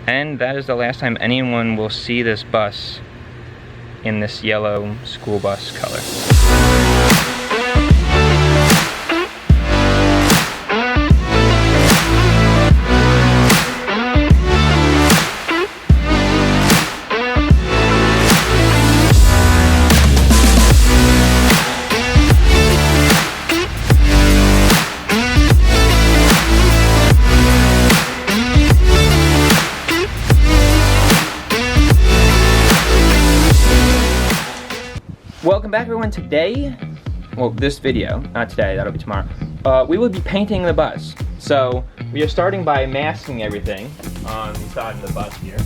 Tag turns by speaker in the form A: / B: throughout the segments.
A: And that is the last time anyone will see this bus in this yellow school bus color. Welcome back, everyone. Today, well, this video, not today, that'll be tomorrow, we will be painting the bus. So we are starting by masking everything on the side of the bus here.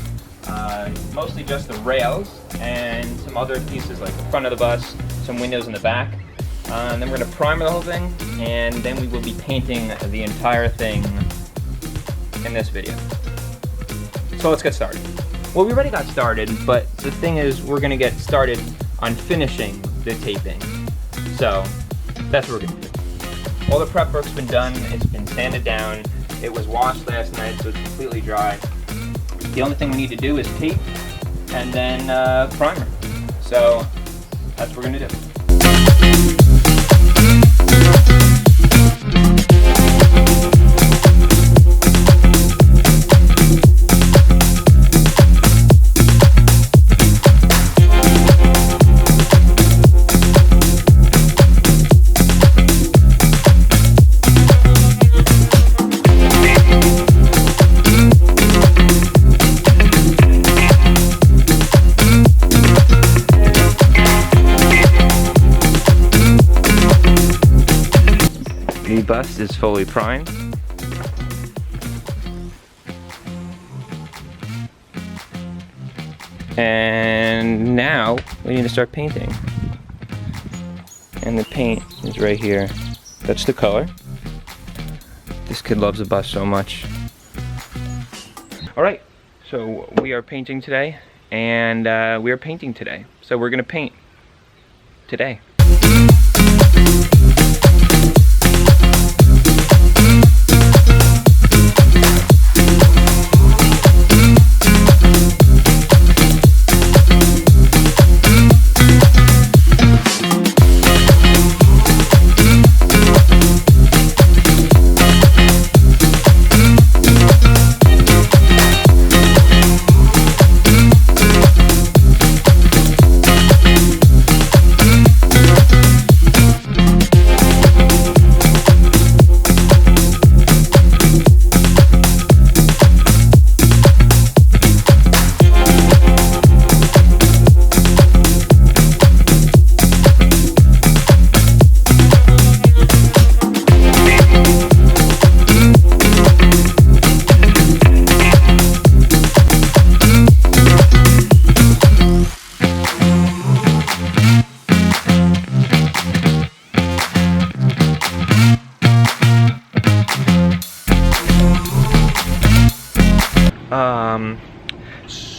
A: Mostly just the rails and some other pieces like the front of the bus, some windows in the back. And then we're going to primer the whole thing, and then we will be painting the entire thing in this video. So let's get started. Well, we already got started, but the thing is we're going to get started on finishing the taping. So that's what we're gonna do. All the prep work's been done, it's been sanded down, it was washed last night so it's completely dry. The only thing we need to do is tape and then primer. So that's what we're gonna do. The bus is fully primed. And now we need to start painting. And the paint is right here. That's the color. This kid loves the bus so much. Alright, so we are painting today, and we are painting today. So we're gonna paint today.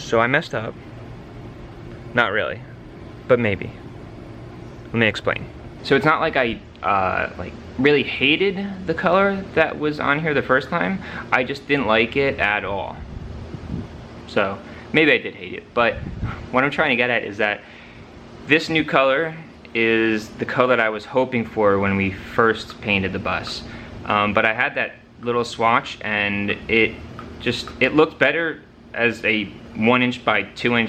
A: So I messed up. Not really, but maybe. Let me explain. So it's not like I like really hated the color that was on here the first time. I just didn't like it at all. So maybe I did hate it, but what I'm trying to get at is that this new color is the color that I was hoping for when we first painted the bus. But I had that little swatch and it looked better as a 1" by 2"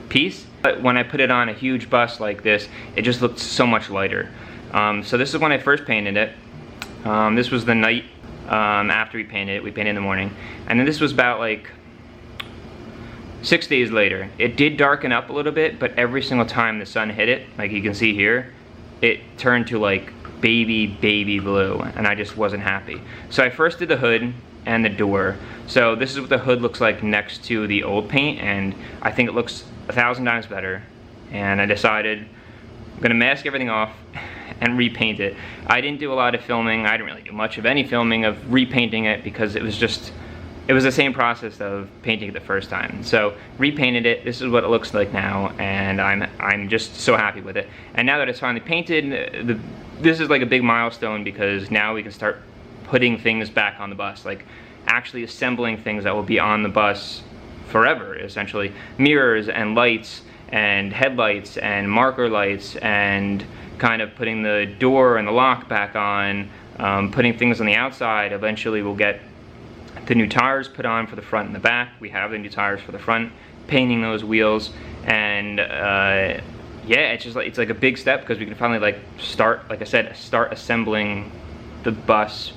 A: piece, but when I put it on a huge bus like this, it just looked so much lighter. So this is when I first painted it. This was the night after we painted it. We painted in the morning, and then this was about like 6 days later. It did darken up a little bit, but every single time the sun hit it, like you can see here, it turned to like baby blue, and I just wasn't happy. So I first did the hood and the door. So this is what the hood looks like next to the old paint, and I think it looks 1,000 times better. And I decided I'm gonna mask everything off and repaint it. I didn't do a lot of filming. I didn't really do much of any filming of repainting it because it was the same process of painting it the first time. So repainted it. This is what it looks like now, and I'm just so happy with it. And now that it's finally painted, this is like a big milestone because now we can start putting things back on the bus, like actually assembling things that will be on the bus forever, essentially. Mirrors and lights and headlights and marker lights, and kind of putting the door and the lock back on, putting things on the outside. Eventually we'll get the new tires put on for the front and the back. We have the new tires for the front, painting those wheels, and yeah, it's just like, it's like a big step, because we can finally like start, like I said, start assembling the bus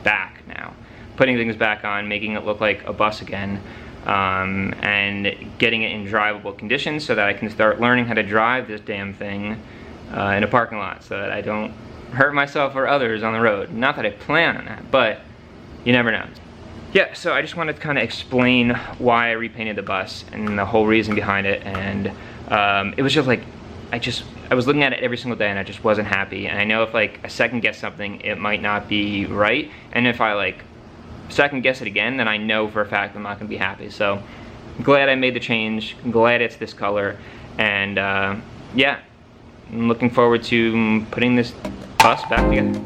A: back now, putting things back on, making it look like a bus again, and getting it in drivable conditions so that I can start learning how to drive this damn thing in a parking lot, so that I don't hurt myself or others on the road. Not that I plan on that, but you never know. Yeah, so I just wanted to kind of explain why I repainted the bus and the whole reason behind it, and it was just like, I was looking at it every single day and I just wasn't happy, and I know if like I second guess something, it might not be right, and if I like second guess it again, then I know for a fact I'm not gonna be happy. So I'm glad I made the change, I'm glad it's this color, and yeah, I'm looking forward to putting this bus back together.